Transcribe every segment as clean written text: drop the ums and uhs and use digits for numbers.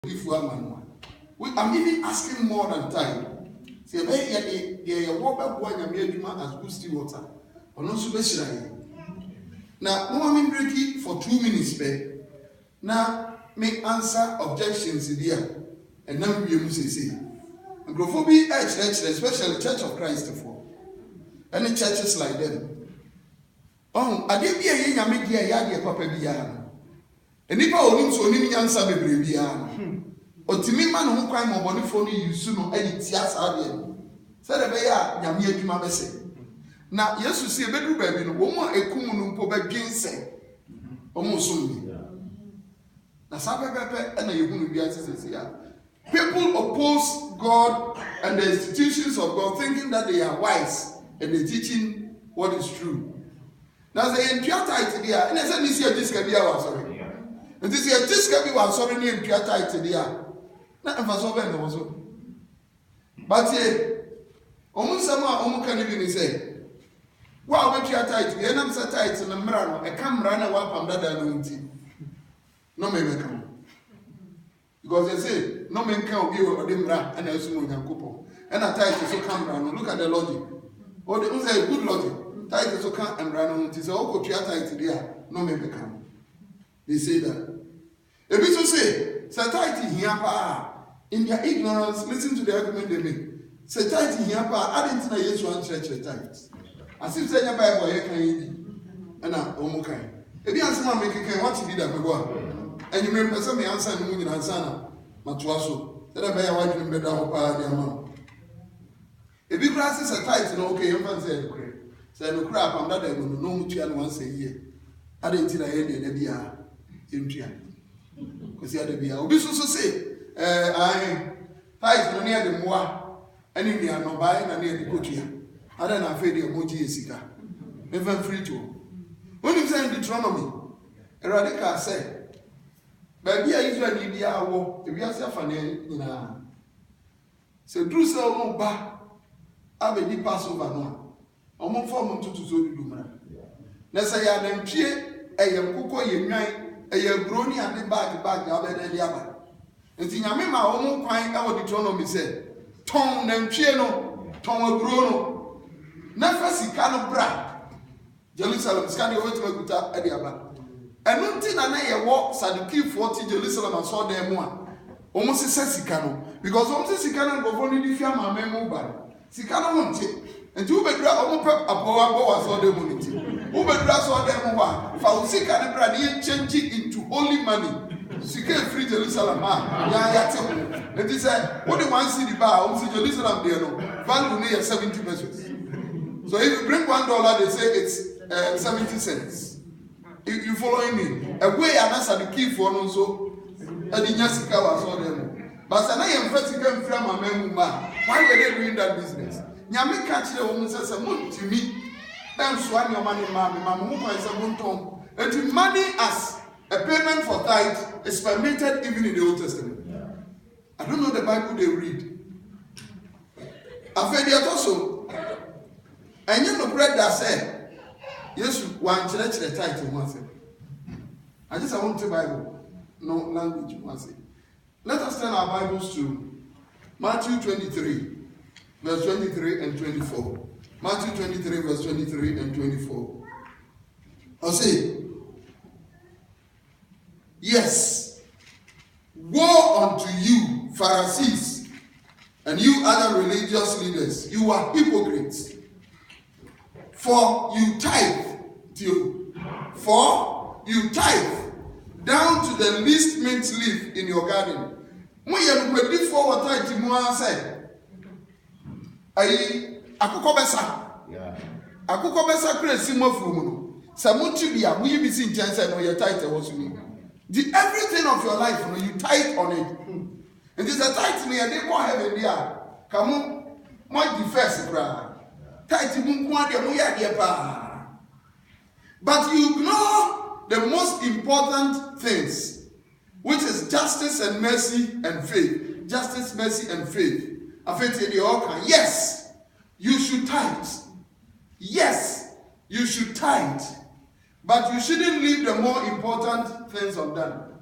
If you are man, I'm even asking more than time. Say, hey, walk one as good still water. Or no super. Now, no one break it for 2 minutes, pay. Now, make answer objections here. And now we must say, Agrophobia, especially Church of Christ for any churches like them. Oh, I did be a young media yard, papa biana. And if I only so any answer, baby biana. Or Timmy man who crime or body phone you soon or any tears are said a bear, Yamia Jumabese. Now, yes, you see a bedroom baby, no woman a kumun pobe ginseng. Almost soon. Now, Sabbath and a Yukun Biasis here. People oppose God and the institutions of God, thinking that they are wise and they're teaching what is true. Now, they impure tight there, and I said, this year, this can be our sorry. And this year, this can be our sorry, impure tight there. Not for so many also. But here, almost someone can even say, well, what you are tight, the enemy are tight in the mirror, I come run a wap and that anointing. No man come. Because they say, no man can be over them run and as soon as couple. And a tight is so come run. Look at the logic. Or they say good logic. Tight is so come and run on. It is all go to your tight there. No man come. They say that. If you so say, Satiety here, in their ignorance, listen to the argument they make. Satiety here, I didn't know yes one church tight. As if saying a Bible, you can eat. And now, Omokai. If you answer my making, what you did at the and you remember some answer in the moon and Sana, Matuaso, that I may have been better of the amount. If you classes are tight, okay, you can say, say, no crap, I'm not able to know much once a year. I didn't tell you that they are in because the other be a business to say, I tight no near the moa, and if you are not buying and near the Gotia. I don't have faith in Moji Sika. Even free to. When you say Deuteronomy, a radical say, Baby, I usually need the hour if you are suffering in a. So, do so, no ba. Have a deep Passover now. I'm on form to do. Let's say I am cheer, a young cocoa, you a young brony and the bag, and the other. And think I mean my own crying out Deuteronomy said, Tom them chieno, Tom a bruno. Never see cano bra. Jerusalem, scanning over to a good at the other. And nothing I walk Saduki 40 Jerusalem and saw them one. Almost says Sicano. Because almost Sicano go only the Fiamma mobile. Sicano won't take. And two bedra almost a power saw them on it. Who bedra saw them one. If I will seek and brand change it into holy money. Sika free Jerusalem. Yeah. And he said, what do you want to see the bar? Also Jerusalem there no. Value near 70 pesos. So if you bring $1, they say it's 70 cents. You following me? A way and answer the key for also. And the Jessica was all them. But I am vertical from a member. Why were they doing that business? Yami catch the woman says a month to me. Then swan your money, mamma, is a monton. And the money as a payment for tithe is permitted even in the Old Testament. I don't know the Bible they read. I've heard it also. And you know, bread that said. Yes, one church the title once. I just want the Bible, no language once. Let us turn our Bibles to Matthew 23, verse 23 and 24. Matthew 23, verse 23 and 24. I'll say, yes, woe unto you, Pharisees, and you other religious leaders, you are hypocrites. For you tithe down to the least mint leaf in your garden. When you ready for what tithe you say, Akuko besa crazy more from Samutibia, will you be seen chance and know your tithe was me? The everything of your life, you tithe on it. And this a tithe me, and they won't have a dear. Come on, my defense cry. But you ignore the most important things, which is justice and mercy and faith. Justice, mercy, and faith. Yes, you should tithe. Yes, you should tithe. But you shouldn't leave the more important things undone.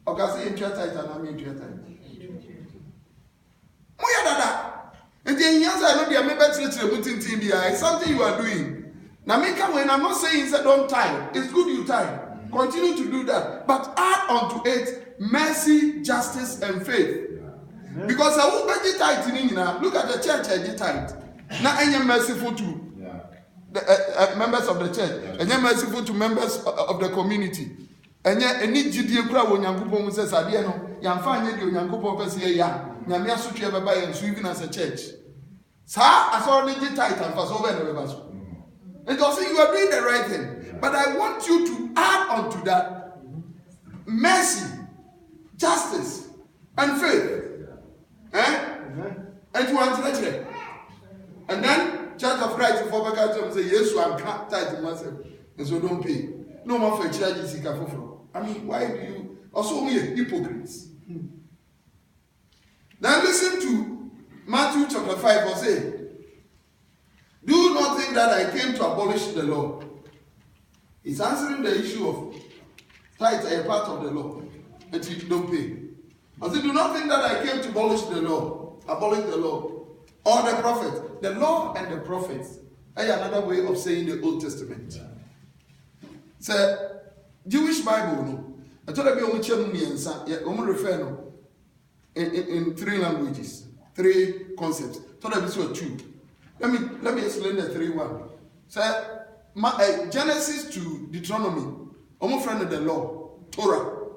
Okay, say intra tight and I'm intra tight. Moya dada. And then yes, I know they are maybe it's something you are doing. Now make when I'm not saying that don't tie. It's good you tie. Continue to do that. But add on to it mercy, justice, and faith. Because I will be tight in look at the church I tight. Now I am merciful to the members of the church. I am merciful to members of the community. And yet any GD crowd when Yankupon says Adiano, Yanfan you Yankupon Pessia, Yamia Sutra by and sweeping as a church. Sir, I saw the tight and for so many. And also you are doing the right thing. But I want you to add on to that mercy, justice, and faith. And to answer it. And then Church of Christ before Bakato say, yes, I'm tight to myself. And so don't pay. No more for charges. I mean, why do you also be hypocrites? Now listen to Matthew chapter 5 verse 8. Do not think that I came to abolish the law. He's answering the issue of tithes are a part of the law. And you don't pay. I said, do not think that I came to abolish the law, or the prophet. The law and the prophets are another way of saying the Old Testament. So, Jewish Bible, no. I told you refer in 3 languages, 3 concepts. I told you 2. Let me explain the 3 one. So, Genesis to Deuteronomy, almost friend of the law, Torah.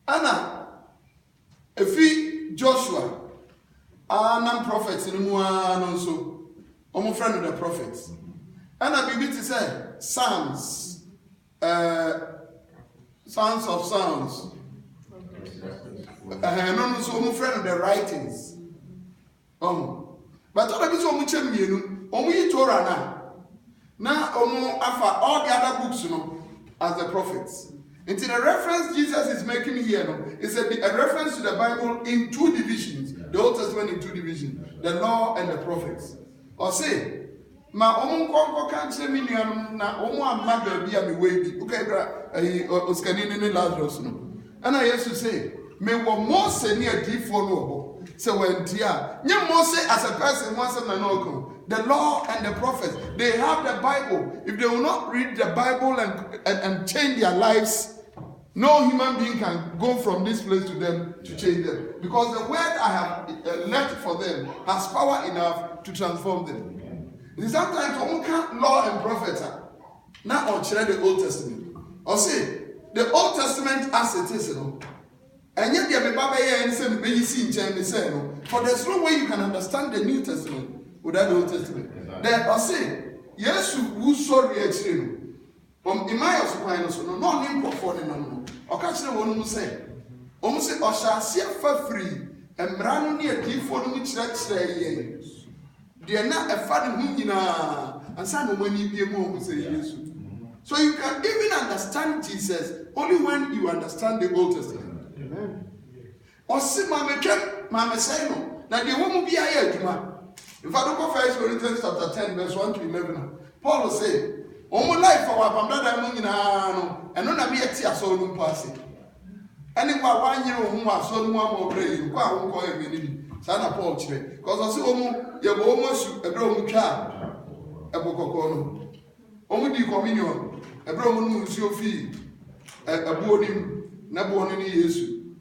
Anna. Efi Joshua, non-prophets in Muan also, almost friend of the prophets. And I begin to say, Psalms, Sons of Psalms. No, so almost friend of the writings. But all of this almost only Torah now afa all the other books, as the prophets. And the reference Jesus is making here is a reference to the Bible in 2 divisions. The Old Testament in 2 divisions. The law and the prophets. Or say, ma omo can't say million na omo amada be mi way. Okay, Oscanini Lazarus. And I used to say, me were more senior deep for so when Tia, Mose as a person once and the law and the prophets, they have the Bible. If they will not read the Bible and change their lives, no human being can go from this place to them to change them. Because the word I have left for them has power enough to transform them. Sometimes one can't law and prophets now or share the Old Testament. Or say, the Old Testament as it is, and yet there for there's no way you can understand the New Testament without the Old Testament. Then I say, yes, who sorry actually. In my opinion, no name for no. Occasionally, one will say, almost or shall see for free and brand near deep for the church. They are not a funny and some money be more say yes. So you can even understand Jesus only when you understand the Old Testament. Amen. Or see, Mama say no. Now the woman be a year. If I don't go 1 Corinthians chapter 10, verse 1 to 11, Paul will say, Omo life for our brother no and no be a tia so no pass. Any 1 year who was so more praying, go and call him. Sana Paul chire. Because I say Omo, you almost a bro child. A bokokono. Omo di communion, a bro musio fee, a boarding, Nabon in Yesu.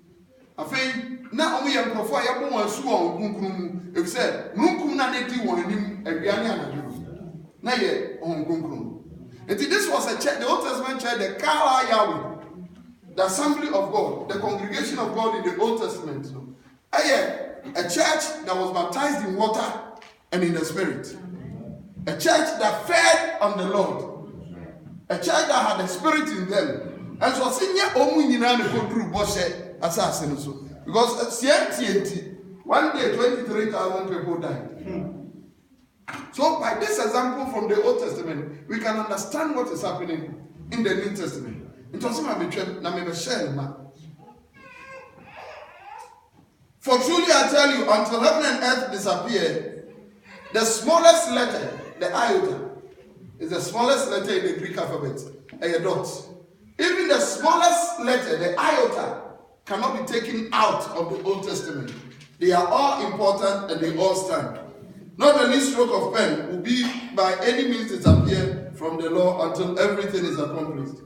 I think now we are for fire one sworn, if said, Munkum na neti one him a Biana. Now yet on Kunkum. And this was a church, the Old Testament church, the Kala Yahweh, the assembly of God, the congregation of God in the Old Testament. A church that was baptized in water and in the Spirit. A church that fed on the Lord. A church that had the Spirit in them. And so, senior Omunina go through Boshe assassin. Because CNT, one day 23,000 people died. So by this example from the Old Testament, we can understand what is happening in the New Testament. It was for truly I tell you, until heaven and earth disappear, the smallest letter, the iota, is the smallest letter in the Greek alphabet, a dot. Even the smallest letter, the iota, cannot be taken out of the Old Testament. They are all important and they all stand. Not the least stroke of pen will be by any means disappear from the law until everything is accomplished.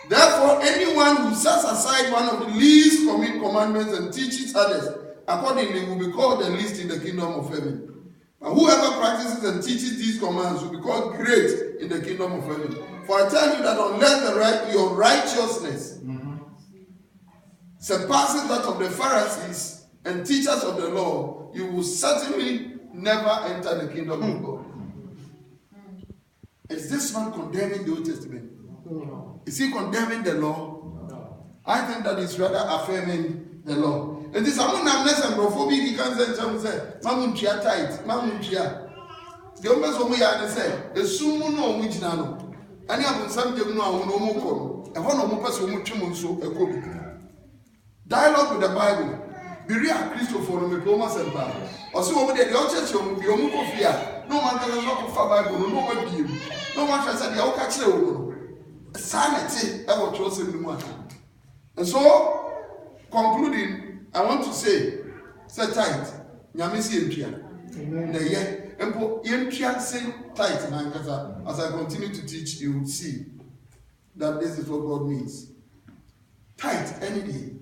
Therefore, anyone who sets aside one of the least commandments and teaches others accordingly will be called the least in the kingdom of heaven. And whoever practices and teaches these commands will be called great in the kingdom of heaven. For I tell you that unless your righteousness surpasses that of the Pharisees and teachers of the law, you will certainly never enter the kingdom of God. Is this man condemning the Old Testament? Is he condemning the law? I think that is rather affirming the law. It is someone namness and prophobic. He can say, Mamuntia tight, Mamuntia. The others who we are say, the sumo no which nano. And you have some no more. And one of more person who so a copy. Dialogue with the Bible. Be real Christopher no Thomas and Bar. Or so over there, the church will be a move of fear. No one can look for Bible, no one view. No one can say, I'll catch you. Sanity, I will trust in the matter. And so, concluding, I want to say tight. Nyamisi Empia. The year, Empo Empia say tight. As I continue to teach, you will see that this is what God means. Tight, any day.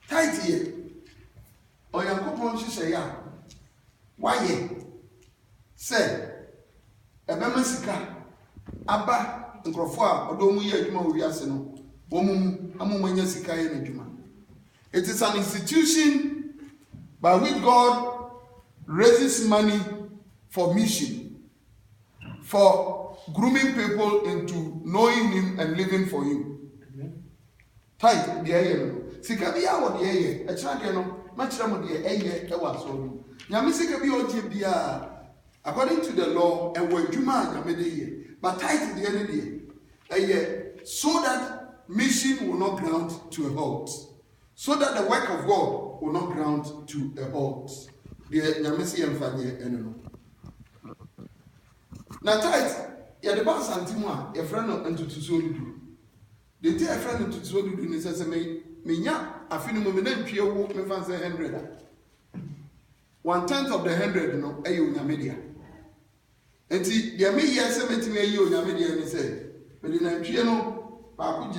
Tight here. Or Yankopon say, why ye? Say, a Bemasika, Abba, and Crofua, or Domu Yajuma Uriaseno. It is an institution by which God raises money for mission, for grooming people into knowing Him and living for Him. Tight, the air. Sikabia or the air, a champion, much of the air, a was so. Yamisikabi Ojibia, according to the law, and were Juma Yamede, but tight the end of the year, so that mission will not ground to a halt, so that the work of God will not ground to a halt. Now, tight, yeah, the boss Antima, a friend of Antutusolu. The dear friend of Tutusolu says, Minya, I feel no moment, Pio walk me fancy 100. 1/10 of the 100, no, a media. And see, there may yes, 70 a media, and he said, but in a piano. Now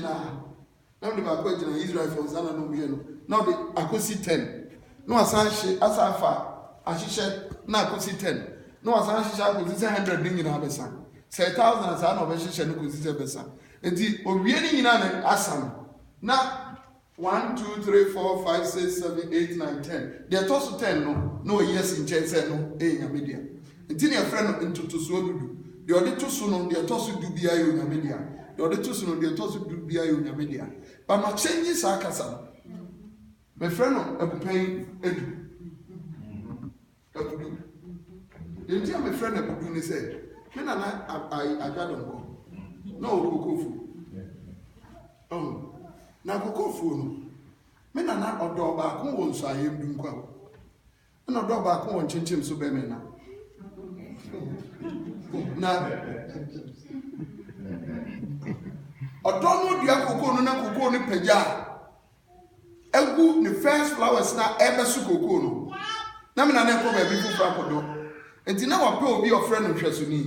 the Bakwajina Israel for Zana no Miano. Now the Akosi 10. No Asanshi, Asafa, Ashisha, Nakosi 10. No Asanshi Akosi 100 in Abesan. Say 1,000 as I know Besha Nukosi Besan. And the Orieni in an Assam. Now 1, 2, 3, 4, 5, 6, 7, 8, 9, 10. They are tossed 10 no yes in chance no a media. And then your friend into Tusuodu. The other two soon they are tossed to be a media. The other two soon they are tossed to be a media. But my changes are Cassan. My friend of paying Edu. The dear my friend of Puduni said, Men and I got on board. No Kokofu. Oh, now Kokofu. Men and I or dog back home, so I am doing well. And a dog back home, Chinchim Subemena. Now, I don't know the Akoko, no Koko, no Peja. Egu, the first flowers now ever Sukokono. Namina never be before Frapodo. And now I will be your friend of Chasuni.